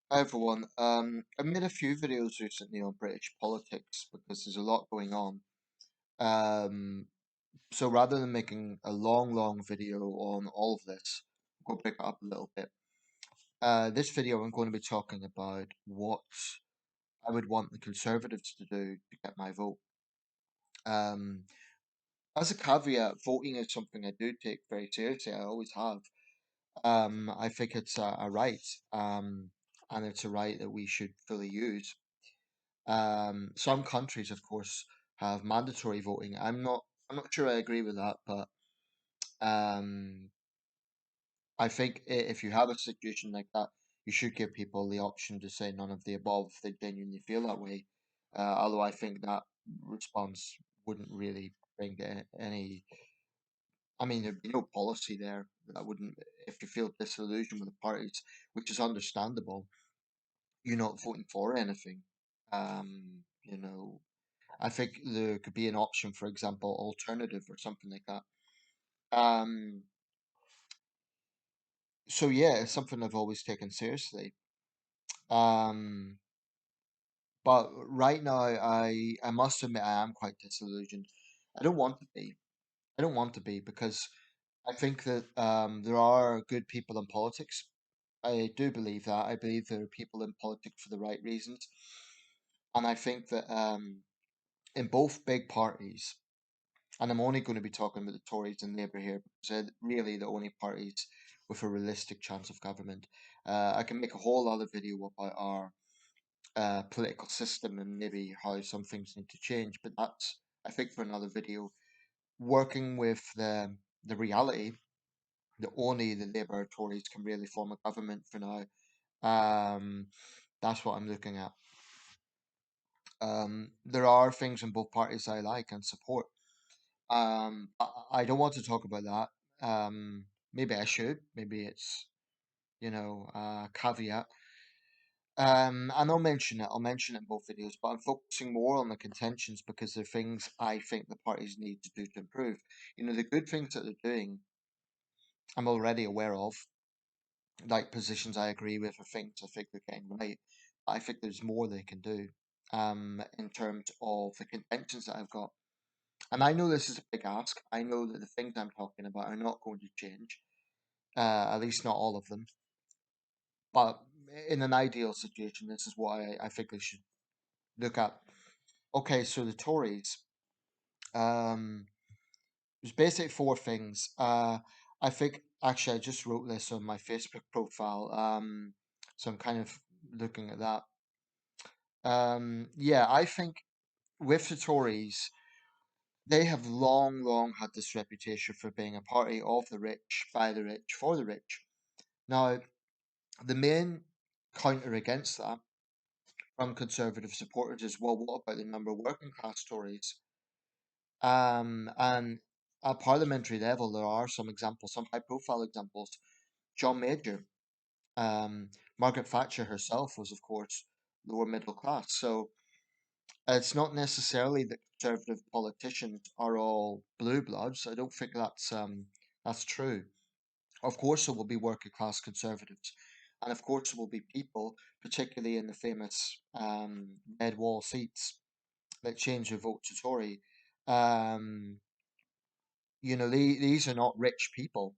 Hi everyone. I've made a few videos recently on British politics because there's a lot going on. So rather than making a long video on all of this, I'm going to break it up a little bit. This video I'm going to be talking about what I would want the Conservatives to do to get my vote. Um, as a caveat, voting is something I do take very seriously. I always have. I think it's a right, and it's a right that we should fully use. Some countries, of course, have mandatory voting. I'm not sure I agree with that, but um, I think if you have a situation like that, you should give people the option to say none of the above if they genuinely feel that way. Although I think that response wouldn't really bring any. I mean, there'd be no policy there that wouldn't. If you feel disillusioned with the parties, which is understandable, you're not voting for anything. You know, I think there could be an option, for example, alternative or something like that. Um, so yeah, it's something I've always taken seriously. Um, but right now, I must admit I am quite disillusioned. I don't want to be. I don't want to be because I think that there are good people in politics. I do believe that. I believe there are people in politics for the right reasons, and I think that in both big parties. And I'm only going to be talking about the Tories and Labour here because they're really the only parties with a realistic chance of government. I can make a whole other video about our political system and maybe how some things need to change, but that's, I think, for another video. Working with the reality that only the Labour or Tories can really form a government for now. Um, that's what I'm looking at. There are things in both parties I like and support. I don't want to talk about that. Maybe I should. Maybe it's, a caveat. And I'll mention it. I'll mention it in both videos, but I'm focusing more on the contentions because they're things I think the parties need to do to improve. The good things that they're doing, I'm already aware of, like positions I agree with or things I think they're getting right. I think there's more they can do, in terms of the contentions that I've got. And I know this is a big ask. I know that the things I'm talking about are not going to change, at least not all of them. But in an ideal situation, this is what I think they should look at. Okay, so the Tories. There's basically four things. I think actually I just wrote this on my Facebook profile. So I'm kind of looking at that. Yeah, I think with the Tories, they have long had this reputation for being a party of the rich, by the rich, for the rich. Now, the main counter against that from conservative supporters is, well, what about the number of working class Tories? And at parliamentary level, there are some examples, some high profile examples. John Major, um, Margaret Thatcher herself was, of course, lower middle class. So it's not necessarily that conservative politicians are all blue bloods. I don't think that's true. Of course, there will be working class conservatives, and of course, there will be people, particularly in the famous red wall seats, that change their vote to Tory. Um, these are not rich people.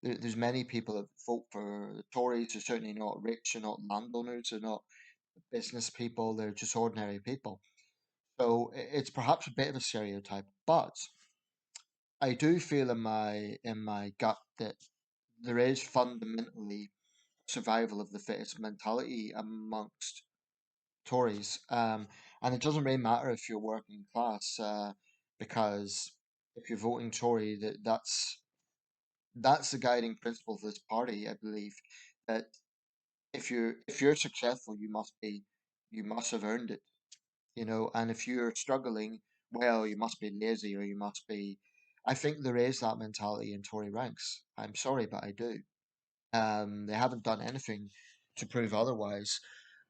There's many people that vote for the Tories. They're certainly not rich. They're not landowners. They're not business people. They're just ordinary people. So it's perhaps a bit of a stereotype, but I do feel in my gut that there is fundamentally survival of the fittest mentality amongst Tories. And it doesn't really matter if you're working class, because if you're voting Tory, that's the guiding principle of this party. I believe that if you're successful, you must have earned it, and if you're struggling, well, you must be lazy or you must be. I think there is that mentality in Tory ranks. I'm sorry, but I do. They haven't done anything to prove otherwise,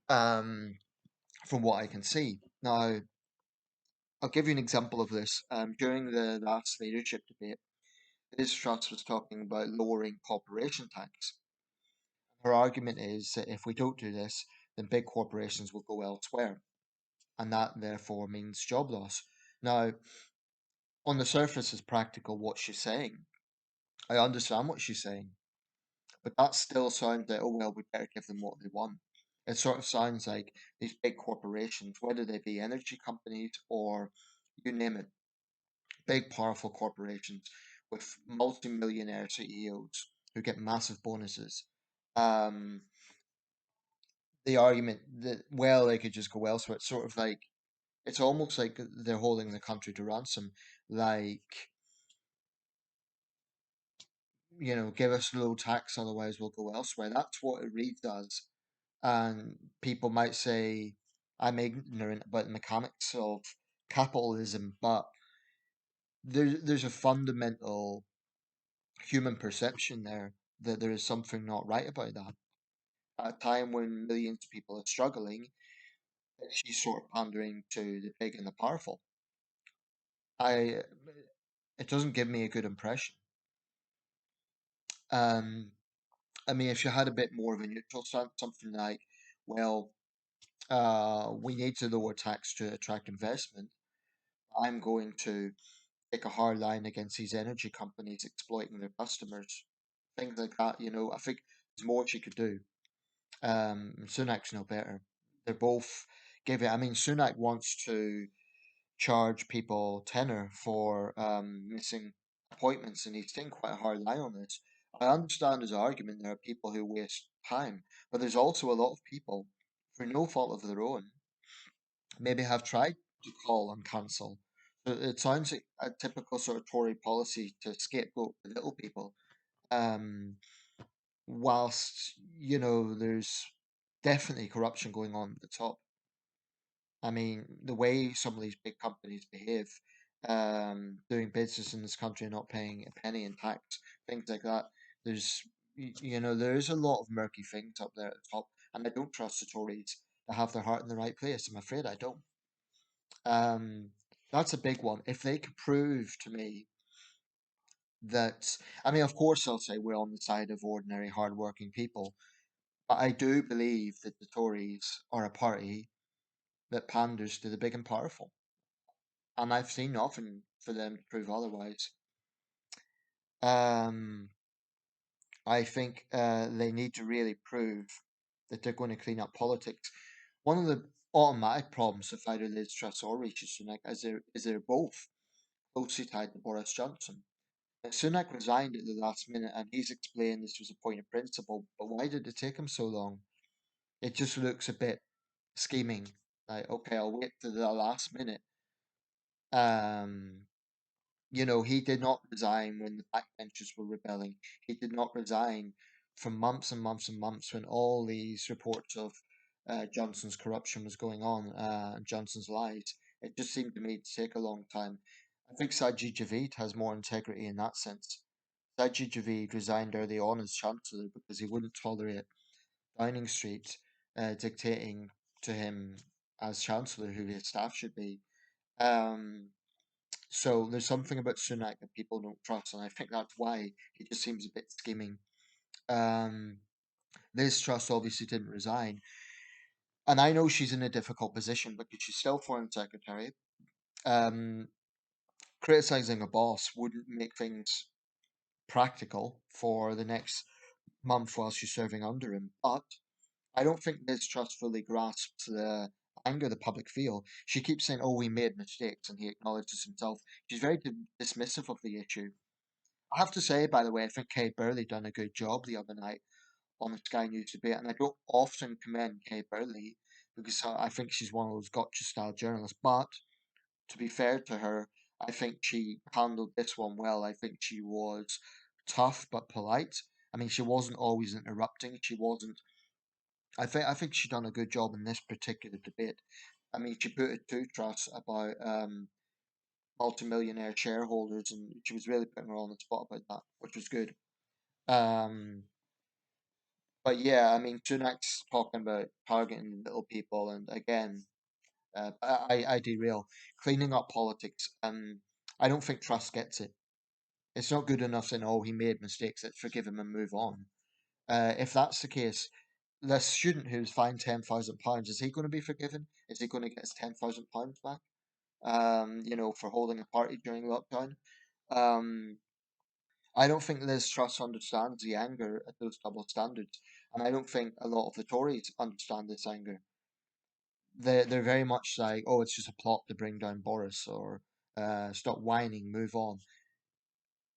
um, from what I can see. Now, I'll give you an example of this. During the last leadership debate, Liz Truss was talking about lowering corporation tax. her argument is that if we don't do this, then big corporations will go elsewhere, and that therefore means job loss. Now, on the surface, is practical what she's saying. I understand what she's saying, but that still sounds like, oh, well, we better give them what they want. It sort of sounds like these big corporations, whether they be energy companies or you name it, big, powerful corporations with multi-millionaire CEOs who get massive bonuses. Um, the argument that, well, they could just go elsewhere, it's sort of like, it's almost like they're holding the country to ransom. Like, give us low tax, otherwise we'll go elsewhere. That's what it reads as. And people might say, I'm ignorant about the mechanics of capitalism, but there's a fundamental human perception there that there is something not right about that. At a time when millions of people are struggling, she's sort of pandering to the big and the powerful. I It doesn't give me a good impression. Um, I mean, if she had a bit more of a neutral stance, something like, well, we need to lower tax to attract investment. I'm going to take a hard line against these energy companies exploiting their customers. Things like that, I think there's more she could do. Sunak's no better. They're both I mean, Sunak wants to charge people tenner for missing appointments, and he's taking quite a hard line on this. I understand his argument. There are people who waste time, but there's also a lot of people, for no fault of their own, maybe have tried to call and cancel. So it sounds like a typical sort of Tory policy to scapegoat the little people. Um, whilst, there's definitely corruption going on at the top. I mean, the way some of these big companies behave, doing business in this country and not paying a penny in tax, things like that. There is a lot of murky things up there at the top, and I don't trust the Tories to have their heart in the right place. I'm afraid I don't. Um, that's a big one. If they could prove to me that, I mean, of course, I'll say we're on the side of ordinary, hardworking people, but I do believe that the Tories are a party that panders to the big and powerful. And I've seen nothing for them to prove otherwise. Um, I think they need to really prove that they're going to clean up politics. One of the automatic problems with either Liz Truss or Rishi Sunak is they're both closely tied to Boris Johnson. Sunak resigned at the last minute, and he's explained this was a point of principle. But why did it take him so long? It just looks a bit scheming. Like, okay, I'll wait to the last minute. Um, he did not resign when the backbenchers were rebelling. He did not resign for months and months and months when all these reports of Johnson's corruption was going on, and Johnson's lies. It just seemed to me to take a long time. I think Sajid Javid has more integrity in that sense. Sajid Javid resigned early on as Chancellor because he wouldn't tolerate Downing Street dictating to him as Chancellor who his staff should be. Um, so there's something about Sunak that people don't trust, and I think that's why he just seems a bit scheming. Um, Liz Truss obviously didn't resign, and I know she's in a difficult position because she's still Foreign Secretary. Um, Criticizing a boss wouldn't make things practical for the next month while she's serving under him, but I don't think Liz Truss fully grasps the anger the public feel. She keeps saying, "Oh, we made mistakes," and he acknowledges himself. She's very dismissive of the issue. I have to say, by the way, I think Kay Burley done a good job the other night on the Sky News debate, and I don't often commend Kay Burley because I think she's one of those gotcha style journalists. But to be fair to her, I think she handled this one well. I think she was tough but polite. I mean, she wasn't always interrupting. She wasn't. I think she done a good job in this particular debate. I mean, she put it to Truss about multimillionaire shareholders, and she was really putting her on the spot about that, which was good. Um, but yeah, I mean, Sunak's talking about targeting little people, and again, I derail cleaning up politics. I don't think Truss gets it. It's not good enough saying, "Oh, he made mistakes. Let's forgive him and move on." If that's the case, the student who's fined £10,000, is he going to be forgiven? Is he going to get his £10,000 back? For holding a party during lockdown. Um, I don't think Liz Truss understands the anger at those double standards, and I don't think a lot of the Tories understand this anger. They're very much like, oh, it's just a plot to bring down Boris, or stop whining, move on.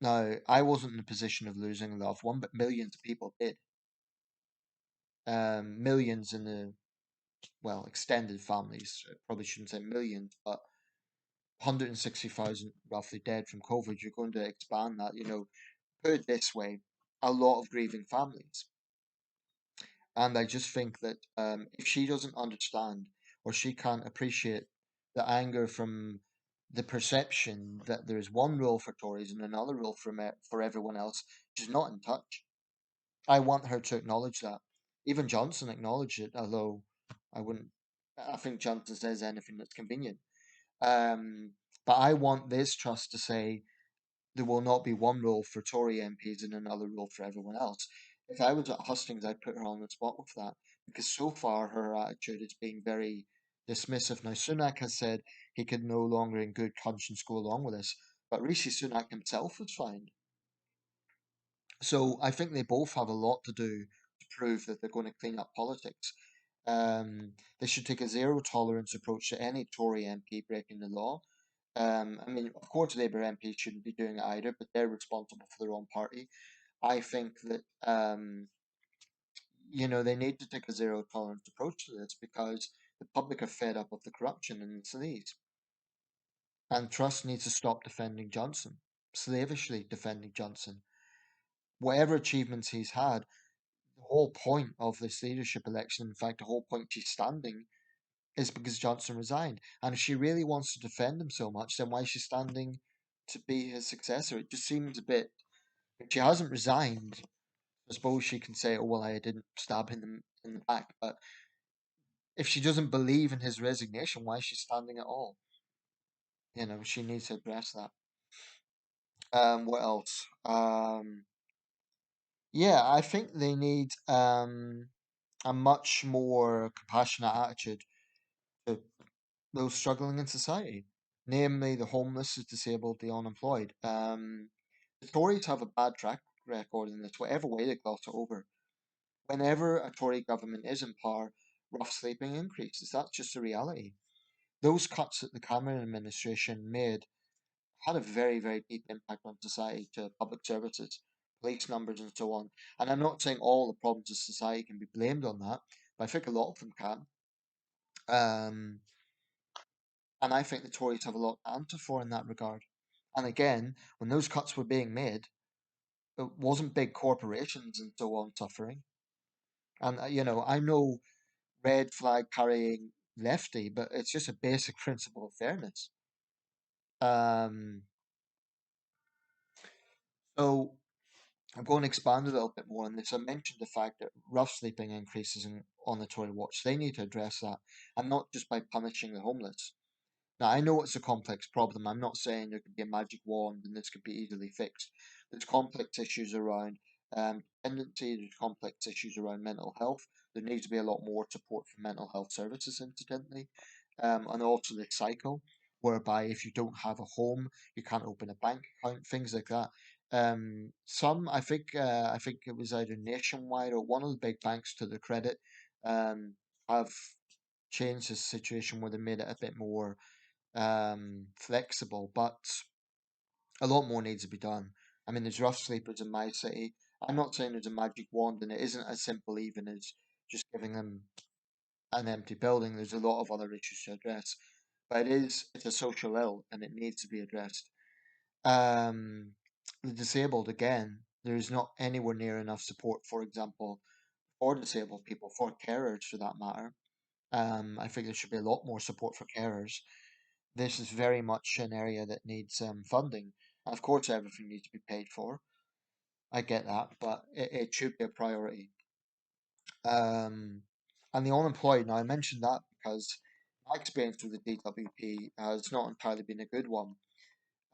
Now, I wasn't in a position of losing a loved one, but millions of people did. Millions in the, well, extended families. I probably shouldn't say millions, but 160,000 roughly dead from COVID. You're going to expand that, put it this way, a lot of grieving families. And I just think that if she doesn't understand, or she can't appreciate the anger from the perception that there's one rule for Tories and another rule for everyone else, she's not in touch. I want her to acknowledge that. Even Johnson acknowledged it, although I wouldn't. I think Johnson says anything that's convenient. Um, but I want this trust to say there will not be one rule for Tory MPs and another rule for everyone else. If I was at Hustings, I'd put her on the spot with that, because so far her attitude is being very dismissive. Now, Sunak has said he could no longer in good conscience go along with this, but Rishi Sunak himself was fined. So I think they both have a lot to do to prove that they're going to clean up politics. They should take a zero tolerance approach to any Tory MP breaking the law. I mean, of course, Labour MPs shouldn't be doing it either, but they're responsible for their own party. I think that they need to take a zero tolerance approach to this, because the public are fed up of the corruption in the cities, and Truss needs to stop defending Johnson, slavishly defending Johnson. Whatever achievements he's had, the whole point of this leadership election, in fact, the whole point she's standing, is because Johnson resigned. And if she really wants to defend him so much, then why is she standing to be his successor? It just seems a bit. If she hasn't resigned, I suppose she can say, "Oh well, I didn't stab him in the back." But if she doesn't believe in his resignation, why is she standing at all? She needs to address that. What else? Yeah, I think they need a much more compassionate attitude to those struggling in society, namely the homeless, the disabled, the unemployed. The Tories have a bad track record in this, whatever way they gloss it over. Whenever a Tory government is in power, rough sleeping increases. That's just the reality. Those cuts that the Cameron administration made had a very, very deep impact on society, to public services, police numbers, and so on. And I'm not saying all the problems of society can be blamed on that, but I think a lot of them can. Um, and I think the Tories have a lot to answer for in that regard. And again, when those cuts were being made, it wasn't big corporations and so on suffering. And I'm no red flag carrying lefty, but it's just a basic principle of fairness. Um, so I'm going to expand a little bit more on this. I mentioned the fact that rough sleeping increases on the Tory watch. They need to address that, and not just by punishing the homeless. Now, I know it's a complex problem. I'm not saying there could be a magic wand and this could be easily fixed. There's complex issues around dependency, there's complex issues around mental health. There needs to be a lot more support for mental health services, incidentally. And also the cycle, whereby if you don't have a home, you can't open a bank account, things like that. I think it was either Nationwide or one of the big banks, to their credit, um, have changed the situation where they made it a bit more flexible, but a lot more needs to be done. I mean, there's rough sleepers in my city. I'm not saying there's a magic wand, and it isn't as simple even as just giving them an empty building. There's a lot of other issues to address, but it's a social ill, and it needs to be addressed. Um, the disabled, again, there is not anywhere near enough support, for example, for disabled people, for carers for that matter. I think there should be a lot more support for carers. This is very much an area that needs funding. Of course, everything needs to be paid for. I get that, but it should be a priority. Um, and the unemployed, now I mentioned that because my experience with the DWP has not entirely been a good one.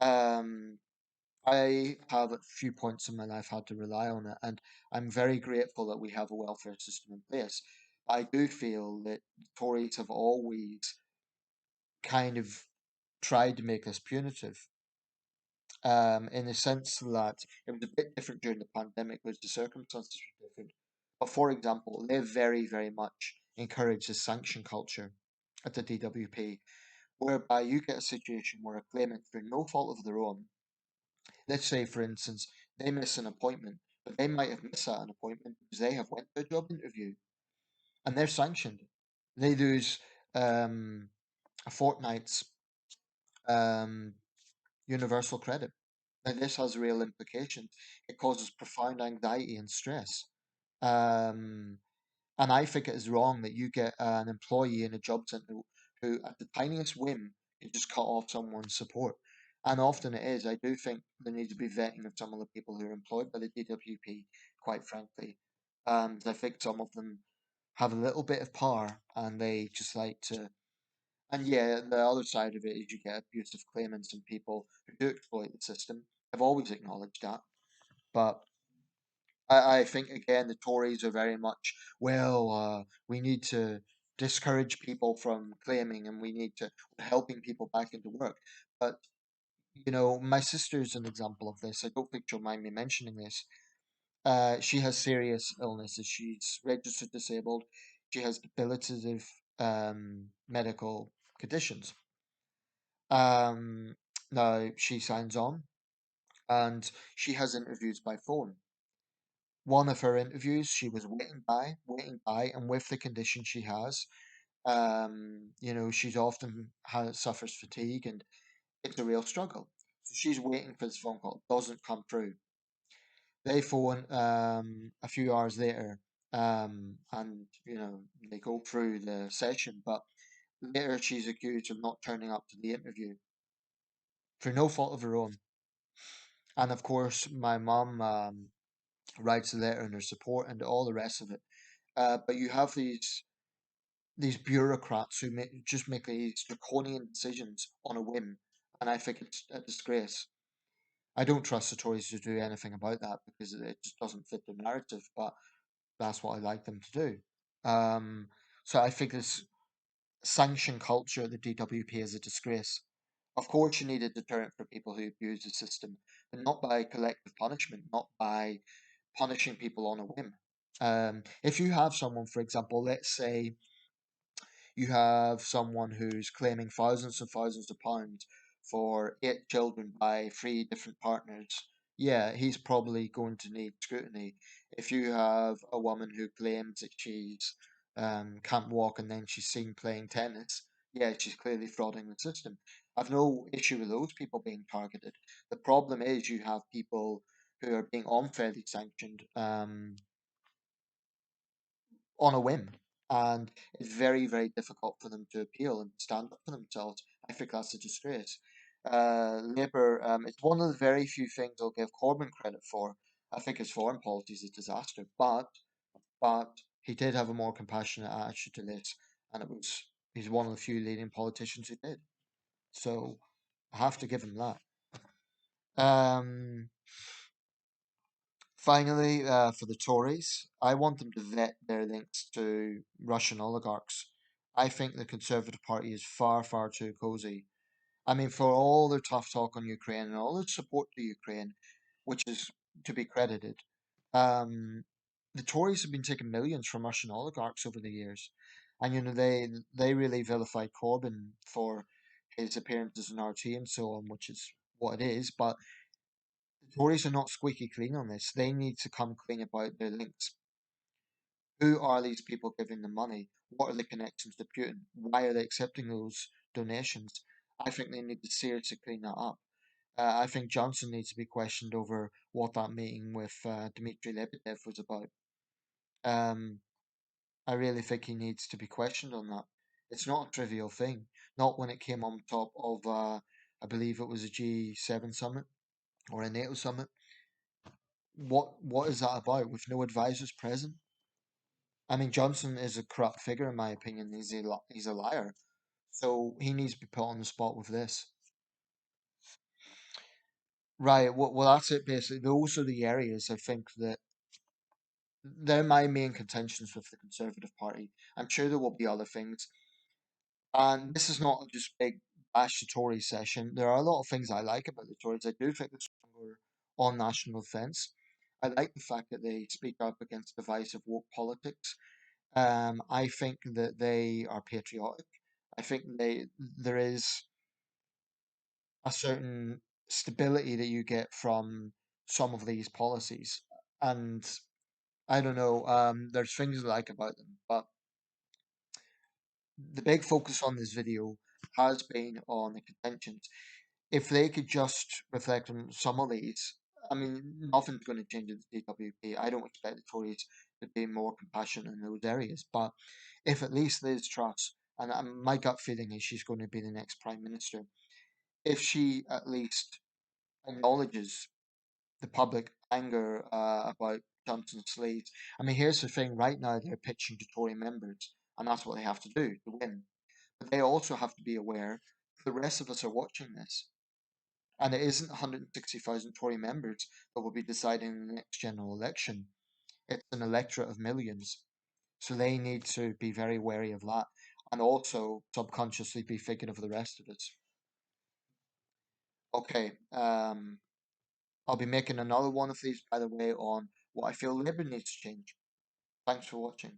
Um, I have a few points in my life had to rely on it, and I'm very grateful that we have a welfare system in place. I do feel that the Tories have always kind of tried to make this punitive, in the sense that it was a bit different during the pandemic, because the circumstances were different. But for example, they very, very much encourage the sanction culture at the DWP, whereby you get a situation where a claimant, through no fault of their own, let's say, for instance, they miss an appointment, but they might have missed an appointment because they have went to a job interview and they're sanctioned. They lose um, a fortnight's um, universal credit. Now, this has real implications. It causes profound anxiety and stress. Um, And I think it is wrong that you get an employee in a job centre who, at the tiniest whim, can just cut off someone's support. And often it is. I do think there needs to be vetting of some of the people who are employed by the DWP, quite frankly. I think some of them have a little bit of power and they just like to. And yeah, the other side of it is you get abusive claimants and people who do exploit the system. I've always acknowledged that. But I think again the Tories are very much, well, we need to discourage people from claiming and we need to helping people back into work. But my sister's an example of this. I don't think she'll mind me mentioning this. She has serious illnesses. She's registered disabled. She has debilitative medical conditions. Um, Now she signs on and she has interviews by phone. One of her interviews, she was waiting by, and with the condition she has, she's often suffers fatigue, and it's a real struggle. So she's waiting for this phone call, doesn't come through. They phone a few hours later, and they go through the session, but later she's accused of not turning up to the interview for no fault of her own. And of course, my mum writes a letter in her support and all the rest of it. But you have these bureaucrats who just make these draconian decisions on a whim, and I think it's a disgrace. I don't trust the Tories to do anything about that because it just doesn't fit the narrative, but that's what I like them to do. Um, so I think this sanction culture at the DWP is a disgrace. Of course, you need a deterrent for people who abuse the system, but not by collective punishment, not by punishing people on a whim. If you have someone, for example, let's say you have someone who's claiming thousands and thousands of pounds for 8 children by 3 different partners. Yeah, he's probably going to need scrutiny. If you have a woman who claims that she's can't walk and then she's seen playing tennis, yeah, she's clearly frauding the system. I've no issue with those people being targeted. The problem is you have people who are being unfairly sanctioned. On a whim. And it's very, very difficult for them to appeal and stand up for themselves. I think that's a disgrace. Labour, it's one of the very few things I'll give Corbyn credit for. I think his foreign policy is a disaster, but he did have a more compassionate attitude to this, and he's one of the few leading politicians who did. So I have to give him that. Um, Finally, for the Tories, I want them to vet their links to Russian oligarchs. I think the Conservative Party is far, far too cozy. I mean, for all their tough talk on Ukraine and all their support to Ukraine, which is to be credited, um, the Tories have been taking millions from Russian oligarchs over the years, and they really vilified Corbyn for his appearances in RT and so on, which is what it is. But the Tories are not squeaky clean on this. They need to come clean about their links. Who are these people giving them money? What are the connections to Putin? Why are they accepting those donations? I think they need to seriously clean that up. I think Johnson needs to be questioned over what that meeting with Dmitry Lebedev was about. Um, I really think he needs to be questioned on that. It's not a trivial thing. Not when it came on top of, I believe it was a G7 summit or a NATO summit. What is that about with no advisors present? I mean, Johnson is a corrupt figure in my opinion. He's a liar, so he needs to be put on the spot with this. Right. Well, that's it basically. Those are the areas I think that they're my main contentions with the Conservative Party. I'm sure there will be other things. And this is not just big bash the Tory session. There are a lot of things I like about the Tories. I do think they're stronger on national defence. I like the fact that they speak up against divisive woke politics. I think that they are patriotic. I think there is a certain stability that you get from some of these policies, and I don't know. There's things I like about them, but the big focus on this video has been on the contentions. If they could just reflect on some of these, I mean, nothing's going to change in the DWP. I don't expect the Tories to be more compassionate in those areas, but if at least Liz Truss, and my gut feeling is she's going to be the next Prime Minister, if she at least acknowledges the public anger about Johnson Sleaze. I mean, here's the thing: right now they're pitching to Tory members, and that's what they have to do to win. But they also have to be aware the rest of us are watching this, and it isn't 160,000 Tory members that will be deciding in the next general election. It's an electorate of millions, so they need to be very wary of that, and also subconsciously be thinking of the rest of us. Okay, I'll be making another one of these, by the way, on what I feel Labour needs to change. Thanks for watching.